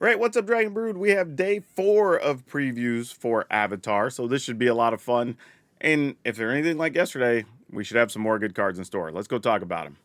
Right, what's up, Dragon Brood? We have day 4 of previews for Avatar, so this should be a lot of fun. And if they're anything like yesterday, we should have some more good cards in store. Let's go talk about them.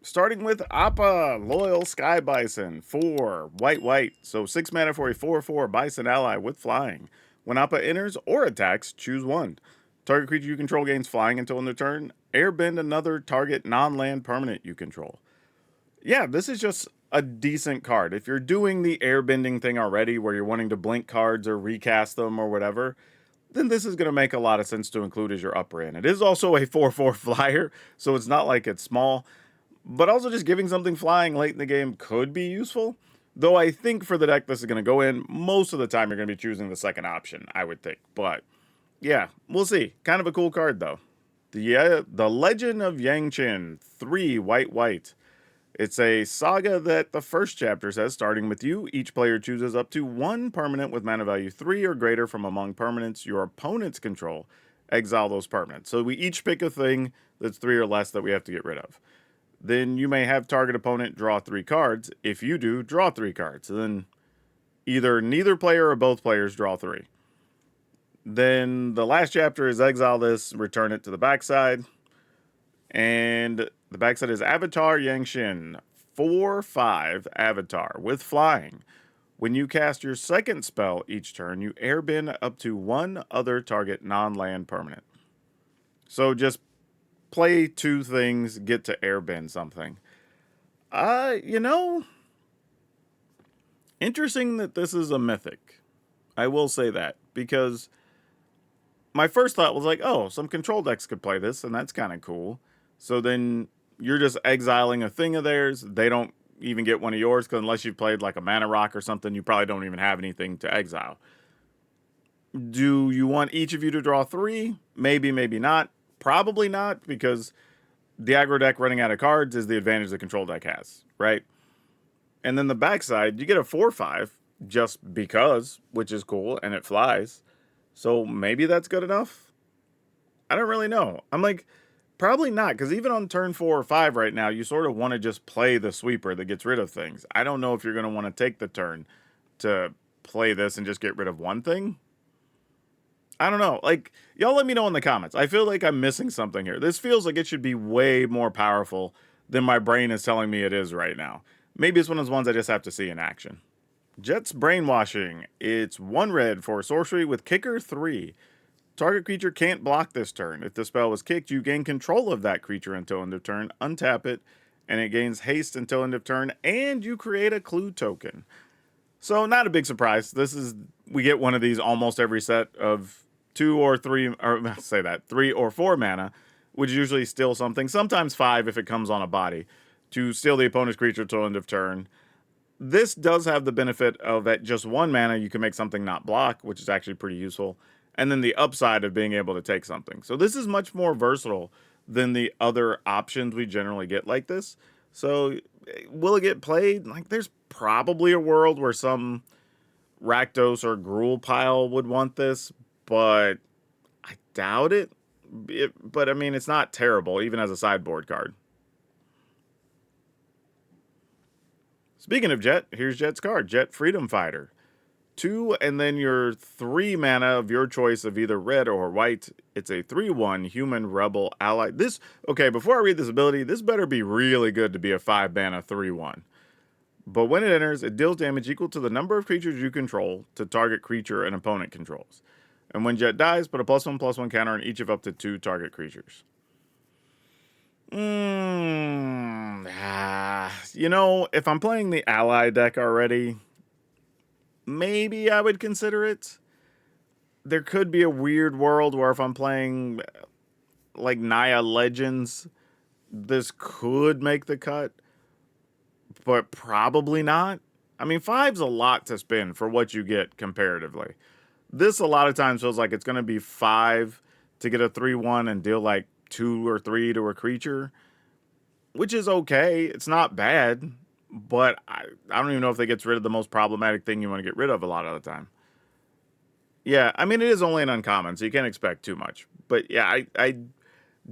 Starting with Appa, Loyal Sky Bison, 4, white, white. So 6 mana for a 4/4 Bison ally with flying. When Appa enters or attacks, choose 1. Target creature you control gains flying until end of turn. Airbend another target non-land permanent you control. Yeah, this is just a decent card. If you're doing the airbending thing already, where you're wanting to blink cards or recast them or whatever, then this is going to make a lot of sense to include as your upper end. It is also a 4/4 flyer, so it's not like it's small, but also just giving something flying late in the game could be useful. Though I think for the deck this is going to go in, most of the time you're going to be choosing the second option, I would think. But yeah, we'll see. Kind of a cool card though. The Legend of Yangchen, 3 white white. It's a saga that the first chapter says, starting with you, each player chooses up to 1 permanent with mana value 3 or greater from among permanents your opponents control. Exile those permanents. So we each pick a thing that's 3 or less that we have to get rid of. Then you may have target opponent draw 3 cards. If you do, draw 3 cards. Then either neither player or both players draw 3. Then the last chapter is exile this, return it to the backside. And the backside is Avatar Yangchen, 4/5 Avatar with flying. When you cast your second spell each turn, you airbend up to 1 other target non-land permanent. So just play 2 things, get to airbend something. You know, interesting that this is a mythic. I will say that, because my first thought was like, oh, some control decks could play this, and that's kind of cool. So then you're just exiling a thing of theirs. They don't even get one of yours, because unless you've played like a mana rock or something, you probably don't even have anything to exile. Do you want each of you to draw 3? Maybe, maybe not. Probably not, because the aggro deck running out of cards is the advantage the control deck has, right? And then the backside, you get a 4/5 just because, which is cool, and it flies. So maybe that's good enough? I don't really know. I'm like, probably not, because even on turn 4 or 5 right now, you sort of want to just play the sweeper that gets rid of things. I don't know if you're going to want to take the turn to play this and just get rid of one thing. I don't know. Like, y'all let me know in the comments. I feel like I'm missing something here. This feels like it should be way more powerful than my brain is telling me it is right now. Maybe it's one of those ones I just have to see in action. Jet's Brainwashing. It's 1 red for sorcery with kicker 3. Target creature can't block this turn. If the spell was kicked, you gain control of that creature until end of turn, untap it, and it gains haste until end of turn, and you create a clue token. So not a big surprise. We get one of these almost every set of 2 or 3, or say that, 3 or 4 mana, which usually steal something, sometimes 5 if it comes on a body, to steal the opponent's creature till end of turn. This does have the benefit of at just 1 mana, you can make something not block, which is actually pretty useful. And then the upside of being able to take something. So this is much more versatile than the other options we generally get like this. So will it get played? Like, there's probably a world where some Rakdos or Gruul pile would want this, but I doubt it. But I mean, it's not terrible, even as a sideboard card. Speaking of Jet, here's Jet's card, Jet Freedom Fighter. 2, and then your 3 mana of your choice of either red or white. It's a 3/1 human rebel ally. Okay, before I read this ability, this better be really good to be a 5 mana 3/1. But when it enters, it deals damage equal to the number of creatures you control to target creature an opponent controls. And when Jet dies, put a +1/+1 counter on each of up to 2 target creatures. You know, if I'm playing the ally deck already, maybe I would consider it. There could be a weird world where if I'm playing like Naya Legends, this could make the cut, but probably not. I mean, 5's a lot to spend for what you get comparatively. This a lot of times feels like it's going to be 5 to get a 3/1 and deal like 2 or 3 to a creature, which is okay. It's not bad, but I don't even know if that gets rid of the most problematic thing you want to get rid of a lot of the time. Yeah, I mean, it is only an uncommon, so you can't expect too much. But yeah, I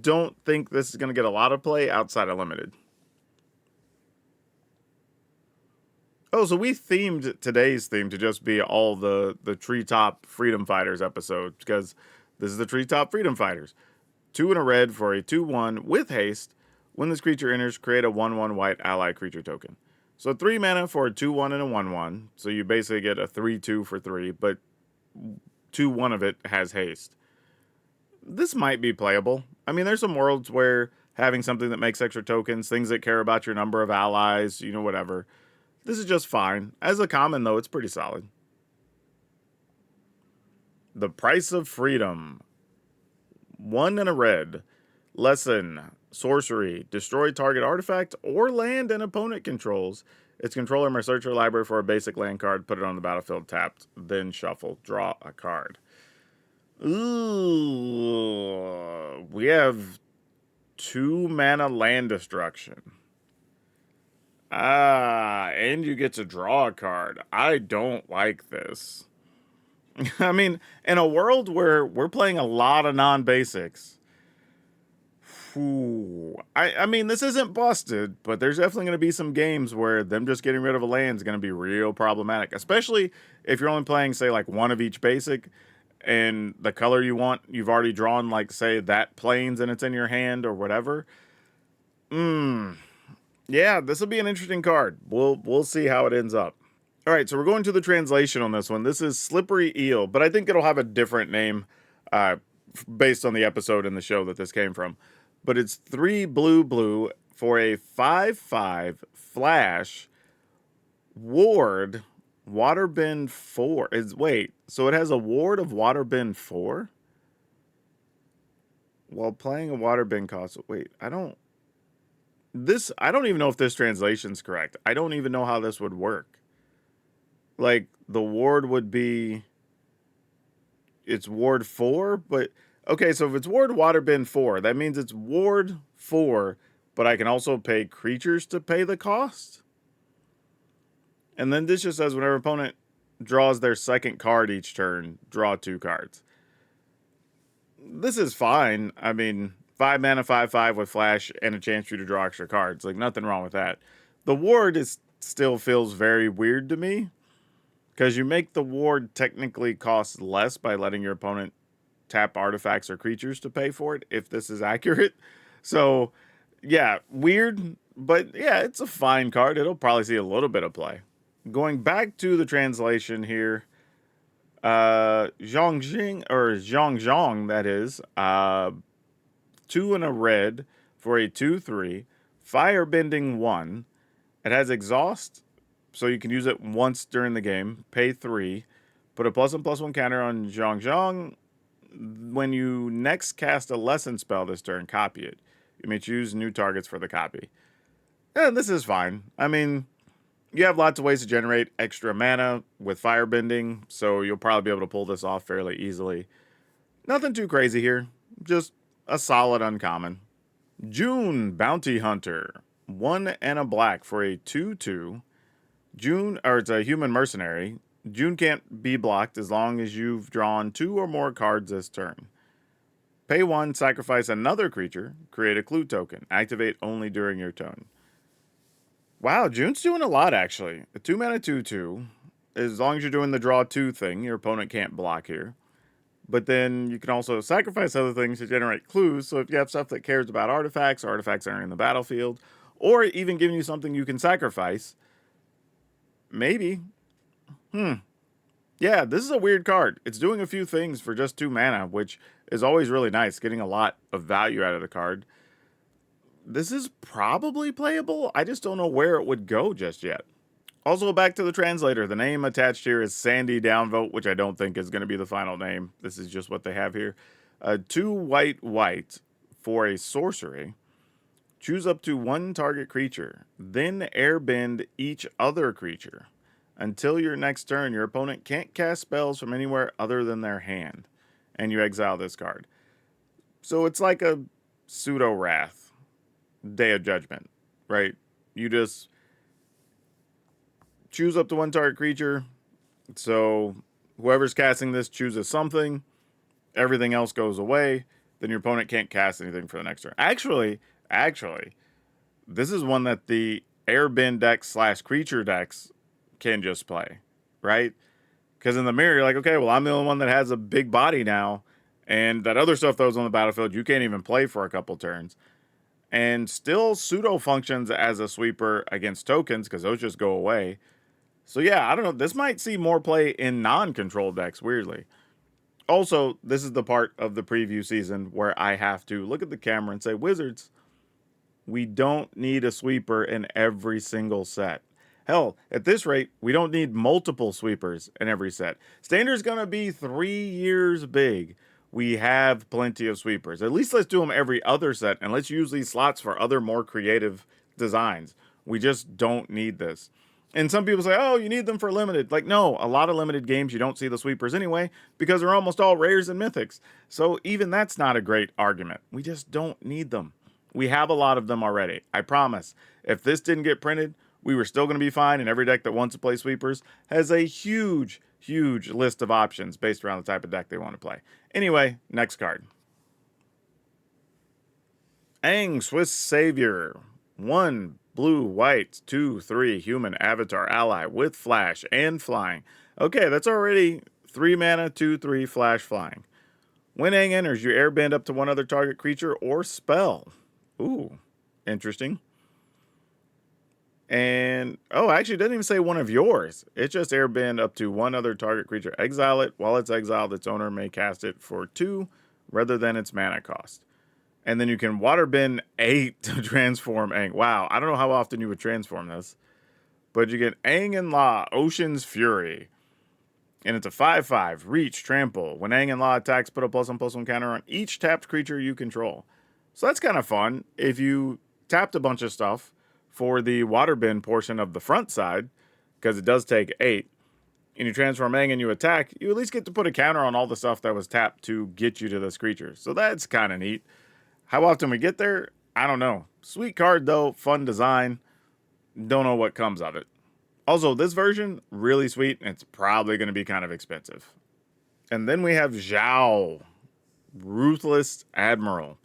don't think this is going to get a lot of play outside of limited. Oh, so we themed today's theme to just be all the Treetop Freedom Fighters episodes because this is the Treetop Freedom Fighters. 2 and a red for a 2/1 with haste. When this creature enters, create a 1/1 white ally creature token. So 3 mana for a 2/1 and a 1/1. So you basically get a 3/2 for 3, but 2/1 of it has haste. This might be playable. I mean, there's some worlds where having something that makes extra tokens, things that care about your number of allies, whatever. This is just fine. As a common, though, it's pretty solid. The Price of Freedom. 1 and a red. Lesson. Sorcery. Destroy target artifact or land an opponent controls. Its controller may search your library for a basic land card, put it on the battlefield tapped, then shuffle. Draw a card. Ooh. We have 2 mana land destruction. And you get to draw a card. I don't like this. I mean, in a world where we're playing a lot of non-basics, I mean, this isn't busted, but there's definitely going to be some games where them just getting rid of a land is going to be real problematic, especially if you're only playing, say, like one of each basic, and the color you want, you've already drawn, like, say, that plains and it's in your hand or whatever. Yeah, this will be an interesting card. We'll see how it ends up. All right, so we're going to the translation on this one. This is Slippery Eel, but I think it'll have a different name based on the episode in the show that this came from. But it's 3 blue for a 5/5 flash ward waterbend 4. Wait, so it has a ward of waterbend 4? While playing a waterbend cost. Wait, I don't even know if this translation's correct. I don't even know how this would work. Like, the ward would be, it's ward 4, but okay, so if it's ward waterbend 4, that means it's ward 4, but I can also pay creatures to pay the cost. And then this just says whenever opponent draws their second card each turn, draw 2 cards. This is fine. I mean, 5 mana, 5/5 with flash and a chance for you to draw extra cards. Like, nothing wrong with that. The ward still feels very weird to me, because you make the ward technically cost less by letting your opponent tap artifacts or creatures to pay for it, if this is accurate. So, yeah, weird, but yeah, it's a fine card. It'll probably see a little bit of play. Going back to the translation here, Jeong Jeong, that is, 2 and a red for a 2/3, firebending 1. It has exhaust, so you can use it once during the game. Pay 3. Put a +1/+1 counter on Jeong Jeong. When you next cast a lesson spell this turn, copy it. You may choose new targets for the copy. Yeah, this is fine. I mean, you have lots of ways to generate extra mana with firebending, so you'll probably be able to pull this off fairly easily. Nothing too crazy here. Just a solid uncommon. June, Bounty Hunter. 1 and a black for a 2/2. It's a human mercenary. June can't be blocked as long as you've drawn 2 or more cards this turn. Pay 1, sacrifice another creature, create a clue token. Activate only during your turn. Wow, June's doing a lot, actually. A 2 mana 2/2. As long as you're doing the draw 2 thing, your opponent can't block here. But then you can also sacrifice other things to generate clues. So if you have stuff that cares about artifacts aren't in the battlefield, or even giving you something you can sacrifice, maybe. Yeah, this is a weird card. It's doing a few things for just 2 mana, which is always really nice, getting a lot of value out of the card. This is probably playable. I just don't know where it would go just yet. Also, back to the translator. The name attached here is Sandy Downvote, which I don't think is going to be the final name. This is just what they have here. 2 white for a sorcery. Choose up to 1 target creature, then airbend each other creature. Until your next turn, your opponent can't cast spells from anywhere other than their hand, and you exile this card. So it's like a pseudo-wrath, Day of Judgment, right? You just choose up to 1 target creature, so whoever's casting this chooses something, everything else goes away, then your opponent can't cast anything for the next turn. Actually, this is one that the airbend decks / creature decks can just play, right? Because in the mirror, you're like, okay, well, I'm the only one that has a big body now, and that other stuff that was on the battlefield, you can't even play for a couple turns. And still pseudo functions as a sweeper against tokens, because those just go away. So yeah, I don't know. This might see more play in non-control decks, weirdly. Also, this is the part of the preview season where I have to look at the camera and say, Wizards, we don't need a sweeper in every single set. Hell, at this rate, we don't need multiple sweepers in every set. Standard's going to be 3 years big. We have plenty of sweepers. At least let's do them every other set, and let's use these slots for other more creative designs. We just don't need this. And some people say, oh, you need them for limited. Like, no, a lot of limited games you don't see the sweepers anyway because they're almost all rares and mythics. So even that's not a great argument. We just don't need them. We have a lot of them already. I promise. If this didn't get printed, we were still going to be fine, and every deck that wants to play sweepers has a huge, huge list of options based around the type of deck they want to play. Anyway, next card. Aang, Swiss Savior. 1 blue, white, 2, 3 human avatar ally with flash and flying. Okay, that's already 3 mana, 2, 3 flash flying. When Aang enters, you airbend up to one other target creature or spell. Ooh, interesting. And, oh, actually, it doesn't even say one of yours. It just airbend up to one other target creature. Exile it. While it's exiled, its owner may cast it for 2 rather than its mana cost. And then you can waterbend 8 to transform Aang. Wow, I don't know how often you would transform this. But you get Aang and La, Ocean's Fury. And it's a 5/5, reach, trample. When Aang and La attacks, put a +1/+1 counter on each tapped creature you control. So that's kind of fun. If you tapped a bunch of stuff for the waterbend portion of the front side, because it does take 8, and you transform Aang and you attack, you at least get to put a counter on all the stuff that was tapped to get you to this creature. So that's kind of neat. How often we get there, I don't know. Sweet card, though. Fun design. Don't know what comes of it. Also, this version, really sweet, and it's probably going to be kind of expensive. And then we have Zhao, Ruthless Admiral.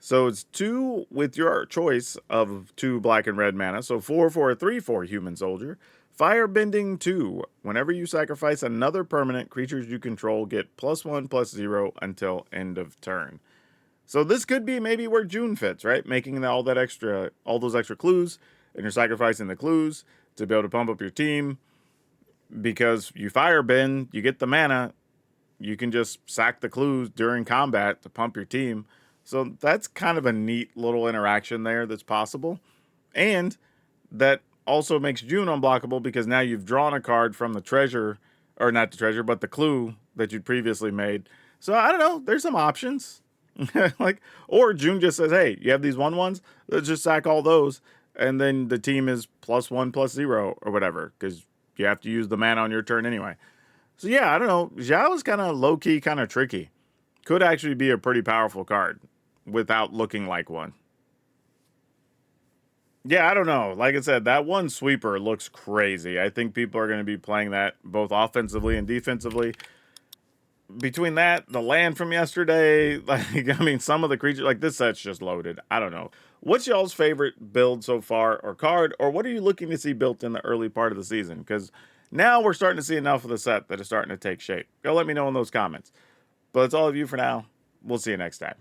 So it's 2 with your choice of 2 black and red mana. So 4 for a 3/4 human soldier. Firebending 2. Whenever you sacrifice another permanent, creatures you control get +1/+0 until end of turn. So this could be maybe where June fits, right? Making all those extra clues, and you're sacrificing the clues to be able to pump up your team. Because you firebend, you get the mana, you can just sack the clues during combat to pump your team. So that's kind of a neat little interaction there that's possible. And that also makes June unblockable because now you've drawn a card from the treasure, or not the treasure, but the clue that you'd previously made. So I don't know, there's some options. Like, or June just says, hey, you have these 1/1s, let's just sack all those, and then the team is +1/+0 or whatever, because you have to use the mana on your turn anyway. So yeah, I don't know. Zhao is kind of low-key, kind of tricky. Could actually be a pretty powerful card without looking like one. Yeah, I don't know. Like I said, that one sweeper looks crazy. I think people are going to be playing that both offensively and defensively. Between that, the land from yesterday, like, I mean, some of the creatures, like, this set's just loaded. I don't know. What's y'all's favorite build so far, or card, or what are you looking to see built in the early part of the season? Because now we're starting to see enough of the set that is starting to take shape. Go let me know in those comments. But that's all of you for now. We'll see you next time.